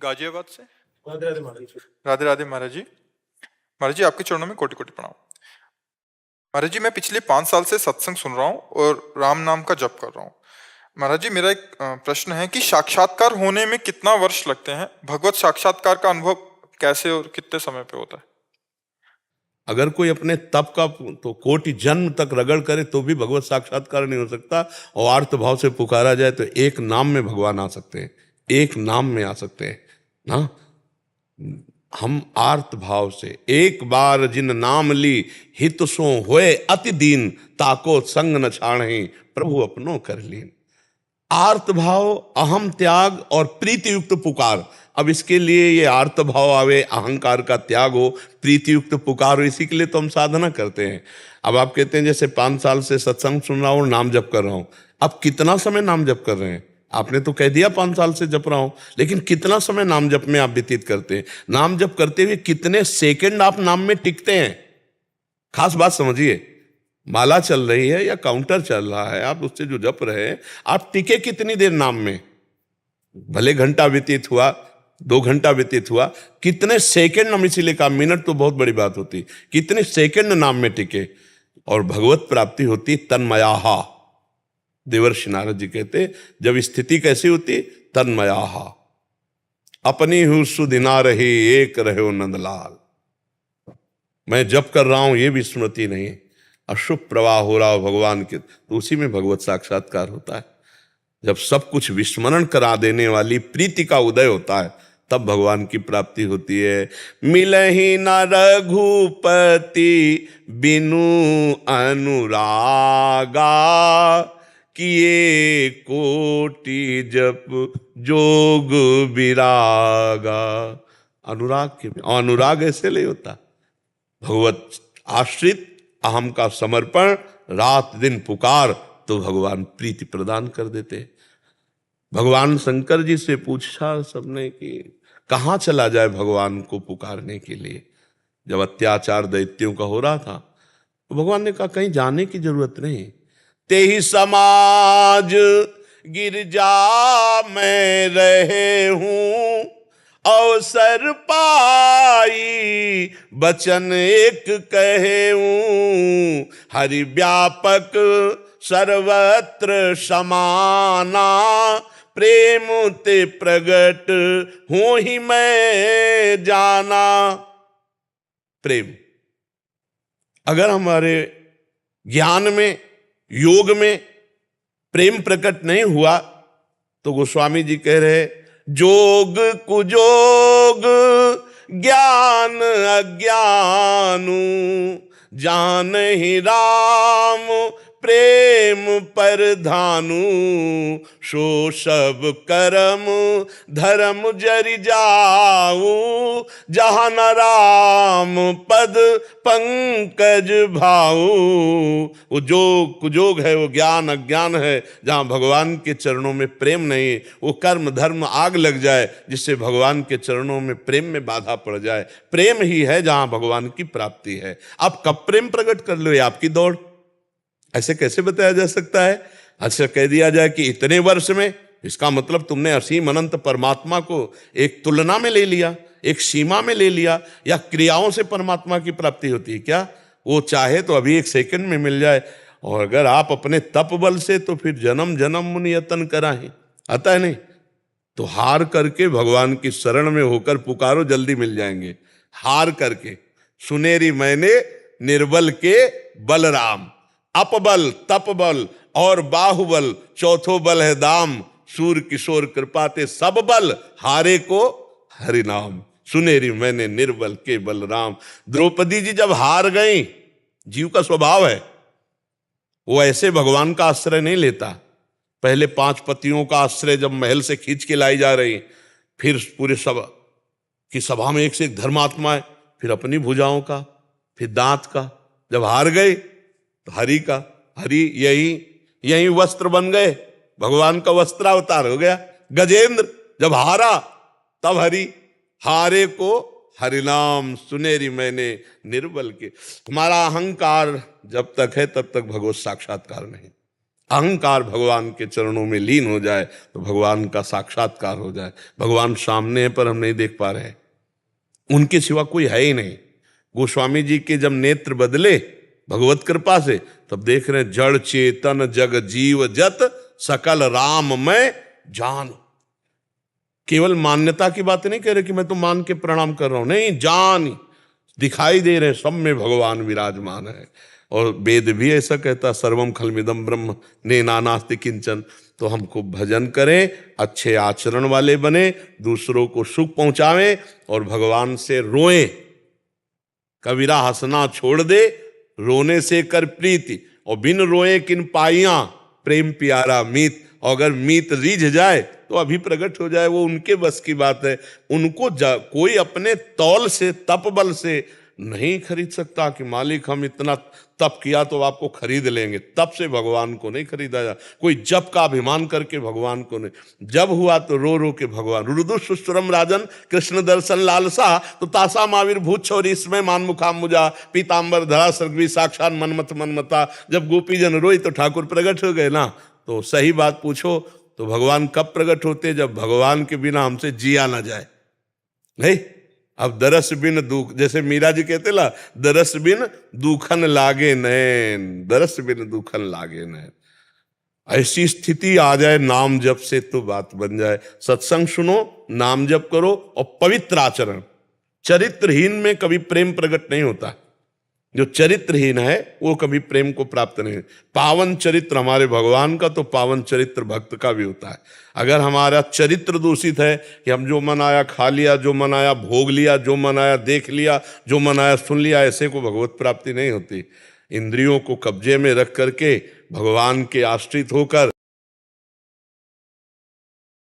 गाजियाबाद से। राधे राधे महाराज जी। राधे राधे महाराज जी। महाराज जी, आपके चरणों में कोटि कोटि प्रणाम। महाराज जी, मैं पिछले 5 साल से सत्संग सुन रहा हूँ और राम नाम का जप कर रहा हूँ। महाराज जी, मेरा एक प्रश्न है कि साक्षात्कार होने में कितना वर्ष लगते हैं? भगवत साक्षात्कार का अनुभव कैसे और कितने समय पे होता है? अगर कोई अपने तप का तो कोटि जन्म तक रगड़ करे तो भी भगवत साक्षात्कार नहीं हो सकता। और आर्त भाव से पुकारा जाए तो एक नाम में भगवान आ सकते हैं, एक नाम में आ सकते हैं ना। हम आर्त भाव से एक बार जिन नाम ली हित सो होए अति दीन, ताको संग न छाणहि प्रभु अपनो कर लीन। आर्त भाव, अहम त्याग और प्रीति युक्त पुकार। अब इसके लिए ये आर्त भाव आवे, अहंकार का त्याग हो, प्रीति युक्त पुकार हो, इसी के लिए तो हम साधना करते हैं। अब आप कहते हैं जैसे 5 साल से सत्संग सुन रहा हूँ, नाम जप कर रहा हूँ। अब कितना समय नाम जप कर रहे हैं? आपने तो कह दिया 5 साल से जप रहा हूं, लेकिन कितना समय नाम जप में आप व्यतीत करते हैं? नाम जप करते हुए कितने सेकंड आप नाम में टिकते हैं? खास बात समझिए। माला चल रही है या काउंटर चल रहा है, आप उससे जो जप रहे हैं, आप टिके कितनी देर नाम में? भले घंटा व्यतीत हुआ, 2 घंटा व्यतीत हुआ, कितने सेकंड नाम, इसीलिए कहा मिनट तो बहुत बड़ी बात होती, कितने सेकंड नाम में टिके। और भगवत प्राप्ति होती तन्मयाहा। देवर्षि नारद जी कहते जब स्थिति कैसी होती, तन्मयाहा, अपनी हूं सुधिना रही एक रहो नंदलाल। मैं जप कर रहा हूं ये भी स्मृति नहीं, अशुभ प्रवाह हो रहा हो भगवान के, तो उसी में भगवत साक्षात्कार होता है। जब सब कुछ विस्मरण करा देने वाली प्रीति का उदय होता है, तब भगवान की प्राप्ति होती है। मिलहि न रघुपति बिनु अनुरागा, किए कोटि जप जोग विरागा। अनुराग के, अनुराग ऐसे नहीं होता। भगवत आश्रित, अहम का समर्पण, रात दिन पुकार, तो भगवान प्रीति प्रदान कर देते। भगवान शंकर जी से पूछा सबने कि कहाँ चला जाए भगवान को पुकारने के लिए। जब अत्याचार दैत्यों का हो रहा था तो भगवान ने कहा कहीं जाने की जरूरत नहीं, तेहि समाज गिरजा में रहे हूं, अवसर पाई बचन एक कहे हूं, हरि व्यापक सर्वत्र समाना, प्रेम ते प्रगट हूं ही मैं जाना। प्रेम अगर हमारे ज्ञान में, योग में प्रेम प्रकट नहीं हुआ तो गोस्वामी जी कह रहे जोग कुजोग ज्ञान अज्ञानु, जान ही राम प्रेम पर धानु, सो सब करम धर्म जरि जाऊ, जहाँ न राम पद पंकज भाऊ। वो जोग कुजोग है, वो ज्ञान अज्ञान है, जहाँ भगवान के चरणों में प्रेम नहीं, वो कर्म धर्म आग लग जाए जिससे भगवान के चरणों में प्रेम में बाधा पड़ जाए। प्रेम ही है जहाँ भगवान की प्राप्ति है। आप कब प्रेम प्रकट कर लो, ये आपकी दौड़। ऐसे कैसे बताया जा सकता है? अच्छा कह दिया जाए कि इतने वर्ष में, इसका मतलब तुमने असीम अनंत परमात्मा को एक तुलना में ले लिया, एक सीमा में ले लिया, या क्रियाओं से परमात्मा की प्राप्ति होती है क्या? वो चाहे तो अभी 1 सेकंड में मिल जाए, और अगर आप अपने तप बल से तो फिर जन्म जन्म मुनि यतन कराएं, आता है नहीं? तो हार करके भगवान की शरण में होकर पुकारो, जल्दी मिल जाएंगे। हार करके, सुनेरी मैंने निर्बल के बलराम, अपबल तपबल और बाहुबल, चौथो बल है दाम, सूर किशोर कृपाते सब बल, हारे को हरि नाम, सुनेरी मैंने निर्बल के बलराम। द्रौपदी जी जब हार गई, जीव का स्वभाव है, वो ऐसे भगवान का आश्रय नहीं लेता। पहले 5 पतियों का आश्रय जब महल से खींच के लाई जा रही, फिर पूरे सभा की सभा में एक से एक धर्मात्मा है, फिर अपनी भुजाओं का, फिर दांत का। जब हार गए तो हरि का, हरि यही वस्त्र बन गए, भगवान का वस्त्रावतार हो गया। गजेंद्र जब हारा तब हरि, हारे को हरिनाम, सुनेरी मैंने निर्बल के। हमारा अहंकार जब तक है तब तक भगवत साक्षात्कार नहीं। अहंकार भगवान के चरणों में लीन हो जाए तो भगवान का साक्षात्कार हो जाए। भगवान सामने है पर हम नहीं देख पा रहे हैं, उनके सिवा कोई है ही नहीं। गोस्वामी जी के जब नेत्र बदले भगवत कृपा से, तब देख रहे हैं जड़ चेतन जग जीव जत सकल राम में जान। केवल मान्यता की बात नहीं कह रहे कि मैं तो मान के प्रणाम कर रहा हूं, नहीं, जान दिखाई दे रहे, सब में भगवान विराजमान है। और वेद भी ऐसा कहता, सर्वम खलमिदम ब्रह्म ने नानास्ति किंचन। तो हमको भजन करें, अच्छे आचरण वाले बने, दूसरों को सुख पहुंचावें और भगवान से रोएं। कबीरा हंसना छोड़ दे, रोने से कर प्रीति, और बिन रोए किन पाइयां प्रेम प्यारा मीत। और अगर मीत रीझ जाए तो अभी प्रकट हो जाए, वो उनके बस की बात है। उनको कोई अपने तौल से तप बल से नहीं खरीद सकता कि मालिक हम इतना तप किया तो आपको खरीद लेंगे। तप से भगवान को नहीं खरीदा जा। कोई जप का अभिमान करके भगवान को नहीं, जब हुआ तो रो रो के भगवान। रुदु सुस्तुरम राजन कृष्ण दर्शन लालसा, तो तासा माविर भूत छोरी इसमें मान मुखाम मुजा पीताम्बर धरा सर्गी साक्षात मनमत मनमता। जब गोपीजन रोई तो ठाकुर प्रकट हो गए ना। तो सही बात पूछो तो भगवान कब प्रकट होते? जब भगवान के बिना हमसे जिया ना जाए। नहीं, अब दरस बिन दुख, जैसे मीरा जी कहते ला, दरस बिन दुखन लागे नैन, दरस बिन दुखन लागे नैन। ऐसी स्थिति आ जाए नाम जप से तो बात बन जाए। सत्संग सुनो, नाम जप करो और पवित्र आचरण। चरित्रहीन में कभी प्रेम प्रकट नहीं होता। जो चरित्रहीन है वो कभी प्रेम को प्राप्त नहीं। पावन चरित्र हमारे भगवान का, तो पावन चरित्र भक्त का भी होता है। अगर हमारा चरित्र दूषित है कि हम जो मन आया खा लिया, जो मन आया भोग लिया, जो मन आया देख लिया, जो मन आया सुन लिया, ऐसे को भगवत प्राप्ति नहीं होती। इंद्रियों को कब्जे में रख करके भगवान के आश्रित होकर